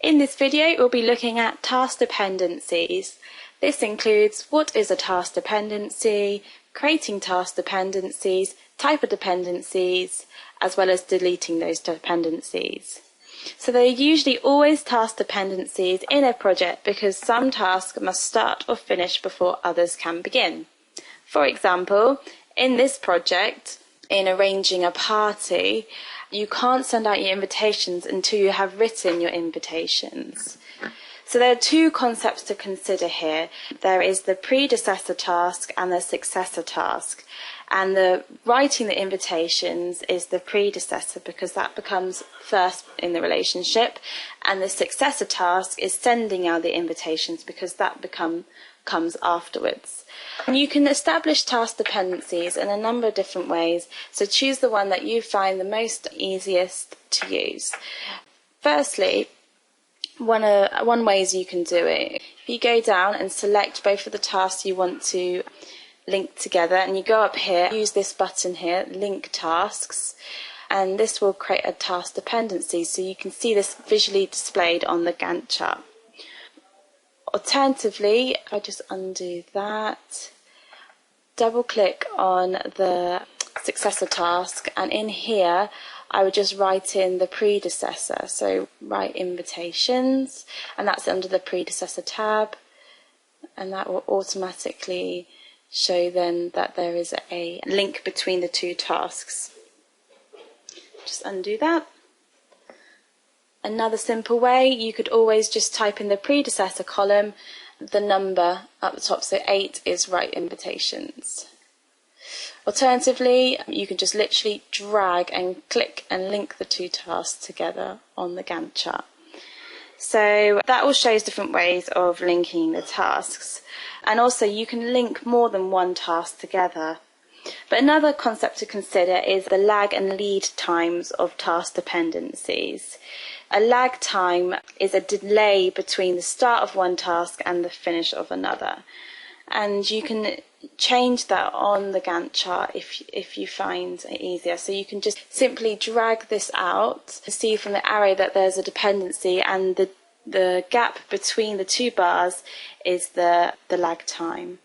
In this video, we'll be looking at task dependencies. This includes what is a task dependency, creating task dependencies, type of dependencies, as well as deleting those dependencies. So there are usually always task dependencies in a project because some tasks must start or finish before others can begin. For example, in this project, in arranging a party, you can't send out your invitations until you have written your invitations. So there are two concepts to consider here. There is the predecessor task and the successor task. And the writing the invitations is the predecessor because that becomes first in the relationship. And the successor task is sending out the invitations because that comes afterwards. And you can establish task dependencies in a number of different ways, so choose the one that you find the most easiest to use. Firstly, one way is you can do it. If you go down and select both of the tasks you want to link together, and you go up here, use this button here, link tasks, and this will create a task dependency, so you can see this visually displayed on the Gantt chart. Alternatively, if I just undo that, double click on the successor task, and in here I would just write in the predecessor. So write invitations, and that's under the predecessor tab, and that will automatically show then that there is a link between the two tasks. Just undo that. Another simple way, you could always just type in the predecessor column the number at the top, so 8 is write invitations. Alternatively, you can just literally drag and click and link the two tasks together on the Gantt chart. So that all shows different ways of linking the tasks. And also you can link more than one task together. But another concept to consider is the lag and lead times of task dependencies. A lag time is a delay between the start of one task and the finish of another. And you can change that on the Gantt chart if you find it easier. So you can just simply drag this out to see from the arrow that there's a dependency, and the gap between the two bars is the lag time.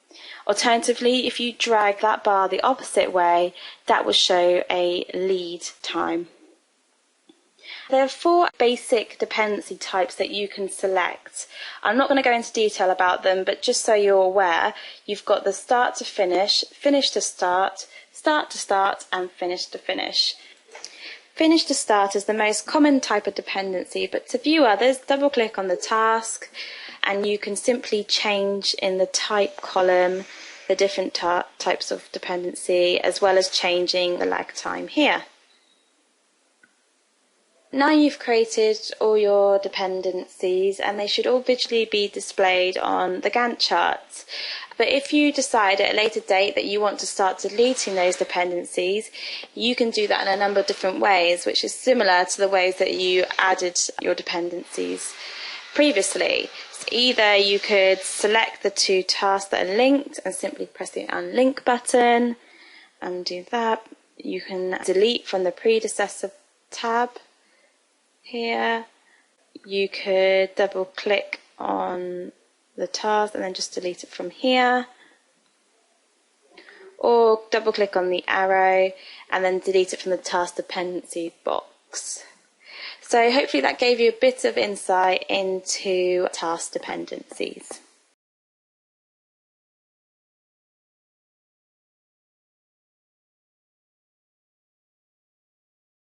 Alternatively, if you drag that bar the opposite way, that will show a lead time. There are 4 basic dependency types that you can select. I'm not going to go into detail about them, but just so you're aware, you've got the start to finish, finish to start to start, and finish to finish. Finish to start is the most common type of dependency, but to view others, double click on the task, and you can simply change in the type column the different types of dependency, as well as changing the lag time here. Now you've created all your dependencies, and they should all visually be displayed on the Gantt charts. But if you decide at a later date that you want to start deleting those dependencies, you can do that in a number of different ways, which is similar to the ways that you added your dependencies previously. So either you could select the two tasks that are linked and simply press the unlink button, undo that. You can delete from the predecessor tab here. You could double click on the task and then just delete it from here, or double click on the arrow and then delete it from the task dependency box. So hopefully that gave you a bit of insight into task dependencies.